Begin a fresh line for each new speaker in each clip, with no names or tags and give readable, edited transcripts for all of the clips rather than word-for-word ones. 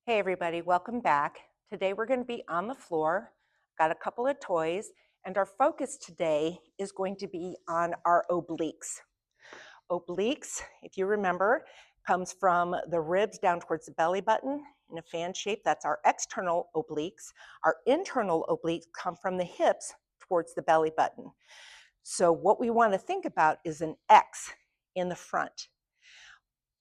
Hey everybody, welcome back. Today we're going to be on the floor, got a couple of toys, and our focus today is going to be on our obliques. Obliques, if you remember, comes from the ribs down towards the belly button in a fan shape. That's our external obliques. Our internal obliques come from the hips towards the belly button. So what we want to think about is an X in the front.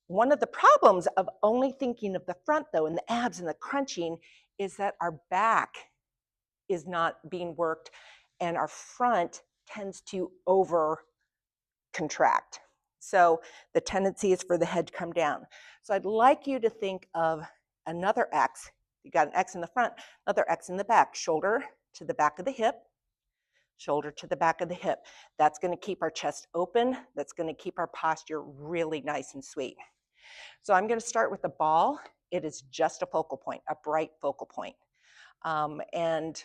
One of the problems of only thinking of the front, though, and the abs and the crunching, is that our back is not being worked and our front tends to over contract. So the tendency is for the head to come down. So I'd like you to think of another X. You got an X in the front, another X in the back, shoulder to the back of the hip, shoulder to the back of the hip. That's going to keep our chest open. That's going to keep our posture really nice and sweet. So I'm going to start with the ball. It is just a focal point, a bright focal point. And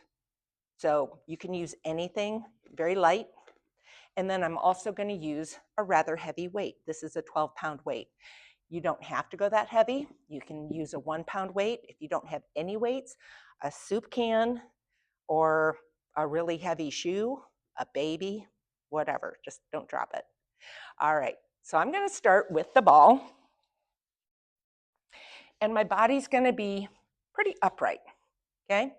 so you can use anything very light. And then I'm also going to use a rather heavy weight. This is a 12-pound weight. You don't have to go that heavy. You can use a 1-pound weight. If you don't have any weights, a soup can or a really heavy shoe, a baby, whatever. Just don't drop it. All right, so I'm going to start with the ball. And my body's going to be pretty upright, okay?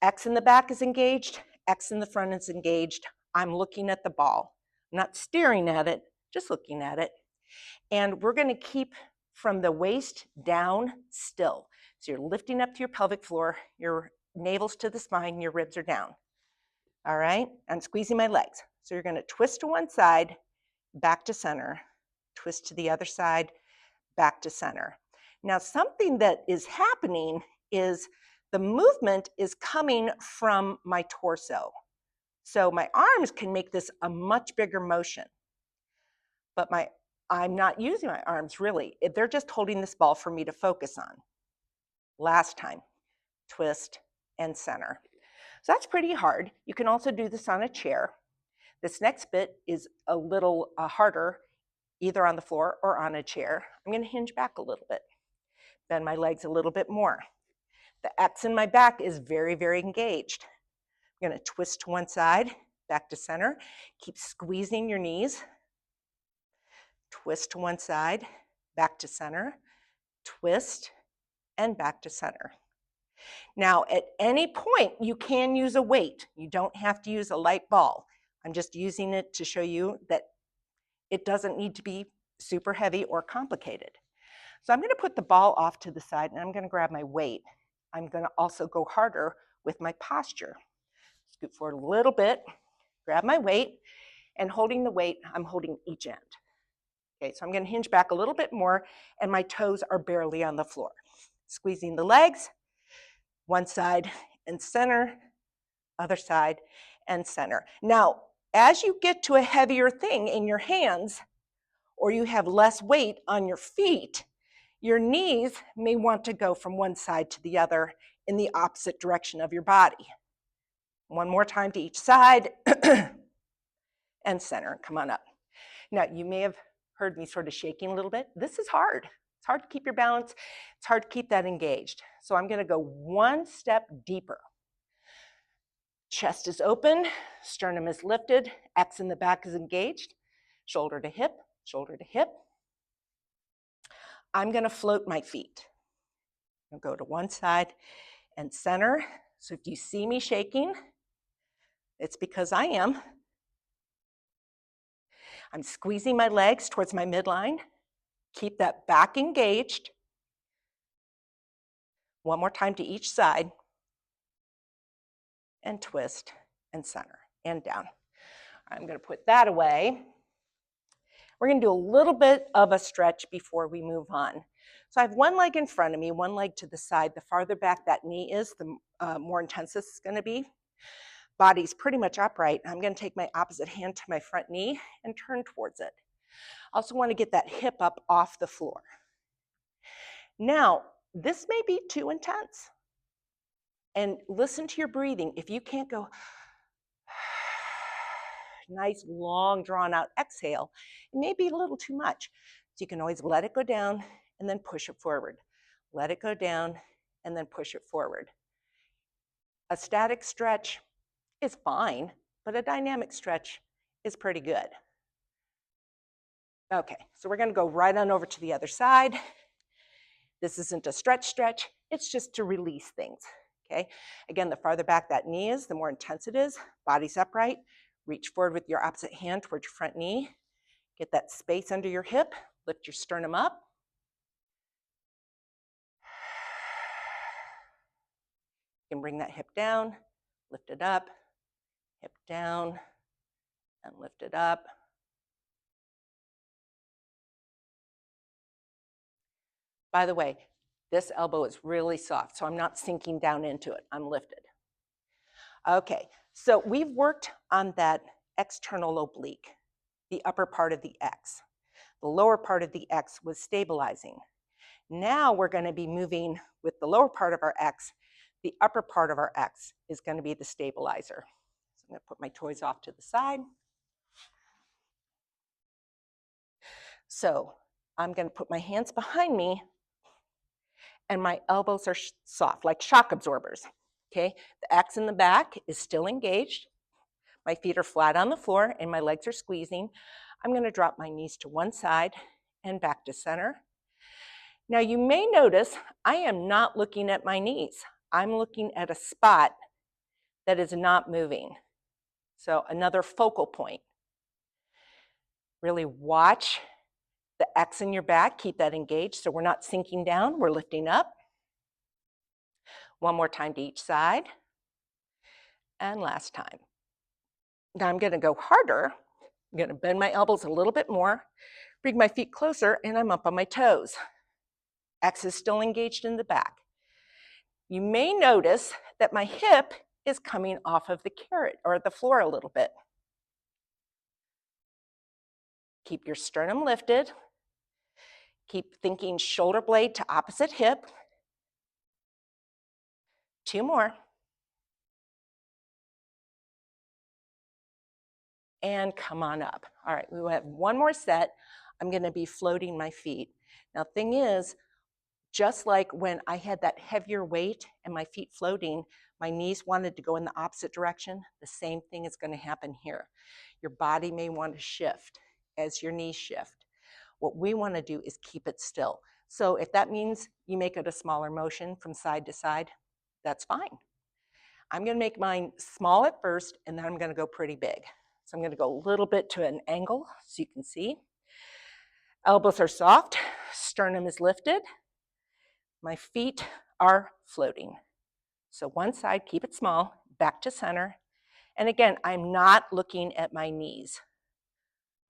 X in the back is engaged, X in the front is engaged. I'm looking at the ball. I'm not staring at it, just looking at it. And we're going to keep from the waist down still. So you're lifting up to your pelvic floor, your navel's to the spine, your ribs are down. All right? I'm squeezing my legs. So you're going to twist to one side, back to center, twist to the other side, back to center. Now, something that is happening is the movement is coming from my torso. So my arms can make this a much bigger motion, but I'm not using my arms really. They're just holding this ball for me to focus on. Last time, twist and center. So that's pretty hard. You can also do this on a chair. This next bit is a little harder, either on the floor or on a chair. I'm going to hinge back a little bit. Bend my legs a little bit more. The X in my back is very, very engaged. I'm going to twist to one side, back to center. Keep squeezing your knees. Twist to one side, back to center. Twist and back to center. Now, at any point, you can use a weight. You don't have to use a light ball. I'm just using it to show you that it doesn't need to be super heavy or complicated. So I'm going to put the ball off to the side and I'm going to grab my weight. I'm going to also go harder with my posture. Scoot forward a little bit, grab my weight, and holding the weight, I'm holding each end. Okay, so I'm going to hinge back a little bit more and my toes are barely on the floor. Squeezing the legs, one side and center, other side and center. Now, as you get to a heavier thing in your hands, or you have less weight on your feet, your knees may want to go from one side to the other in the opposite direction of your body. One more time to each side and center. Come on up. Now, you may have heard me sort of shaking a little bit. This is hard. It's hard to keep your balance. It's hard to keep that engaged. So I'm going to go one step deeper. Chest is open, sternum is lifted, X in the back is engaged, shoulder to hip, shoulder to hip. I'm going to float my feet. I'll go to one side and center. So if you see me shaking, it's because I am. I'm squeezing my legs towards my midline. Keep that back engaged. One more time to each side. And twist and center and down. I'm going to put that away. We're going to do a little bit of a stretch before we move on. So I have one leg in front of me, one leg to the side. The farther back that knee is, the more intense this is going to be. Body's pretty much upright. I'm going to take my opposite hand to my front knee and turn towards it. I also want to get that hip up off the floor. Now, this may be too intense. And listen to your breathing. If you can't go nice, long, drawn out exhale, it may be a little too much. So you can always let it go down and then push it forward. Let it go down and then push it forward. A static stretch is fine, but a dynamic stretch is pretty good. Okay, so we're gonna go right on over to the other side. This isn't a stretch, it's just to release things, okay? Again, the farther back that knee is, the more intense it is. Body's upright. Reach forward with your opposite hand towards your front knee. Get that space under your hip. Lift your sternum up. You can bring that hip down, lift it up, hip down, and lift it up. By the way, this elbow is really soft, so I'm not sinking down into it. I'm lifted. Okay, so we've worked on that external oblique, the upper part of the X. The lower part of the X was stabilizing. Now we're going to be moving with the lower part of our X. The upper part of our X is going to be the stabilizer. So I'm going to put my toys off to the side. So I'm going to put my hands behind me, and my elbows are soft, like shock absorbers. Okay, the X in the back is still engaged. My feet are flat on the floor, and my legs are squeezing. I'm going to drop my knees to one side and back to center. Now you may notice I am not looking at my knees. I'm looking at a spot that is not moving. So another focal point. Really watch the X in your back, keep that engaged so we're not sinking down, we're lifting up. One more time to each side. And last time. Now I'm going to go harder. I'm going to bend my elbows a little bit more, bring my feet closer, and I'm up on my toes. X is still engaged in the back. You may notice that my hip is coming off of the carrot or the floor a little bit. Keep your sternum lifted. Keep thinking shoulder blade to opposite hip. 2 more. And come on up. All right, we will have one more set. I'm going to be floating my feet. Now, thing is, just like when I had that heavier weight and my feet floating, my knees wanted to go in the opposite direction. The same thing is going to happen here. Your body may want to shift as your knees shift. What we want to do is keep it still. So if that means you make it a smaller motion from side to side, that's fine. I'm going to make mine small at first, and then I'm going to go pretty big. So I'm going to go a little bit to an angle so you can see. Elbows are soft, sternum is lifted. My feet are floating. So one side, keep it small, back to center. And again, I'm not looking at my knees.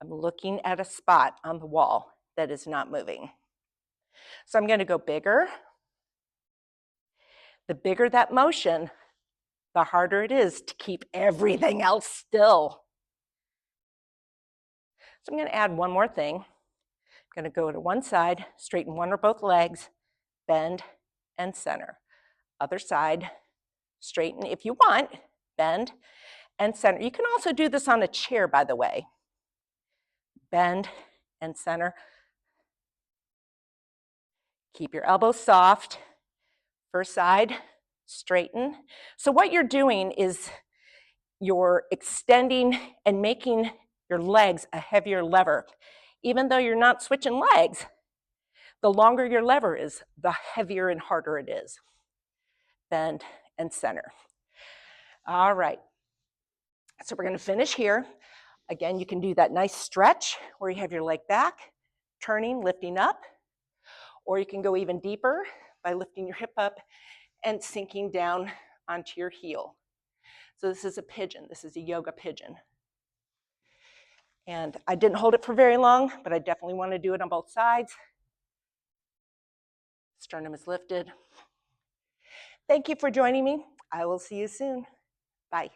I'm looking at a spot on the wall that is not moving. So I'm going to go bigger. The bigger that motion, the harder it is to keep everything else still. So I'm going to add one more thing. I'm going to go to one side, straighten one or both legs, bend and center. Other side, straighten if you want, bend and center. You can also do this on a chair, by the way. Bend and center. Keep your elbows soft. First side, straighten. So what you're doing is you're extending and making your legs a heavier lever. Even though you're not switching legs, the longer your lever is, the heavier and harder it is. Bend and center. All right. So we're going to finish here. Again, you can do that nice stretch where you have your leg back, turning, lifting up, or you can go even deeper by lifting your hip up and sinking down onto your heel. So this is a pigeon. This is a yoga pigeon. And I didn't hold it for very long, but I definitely want to do it on both sides. Sternum is lifted. Thank you for joining me. I will see you soon. Bye.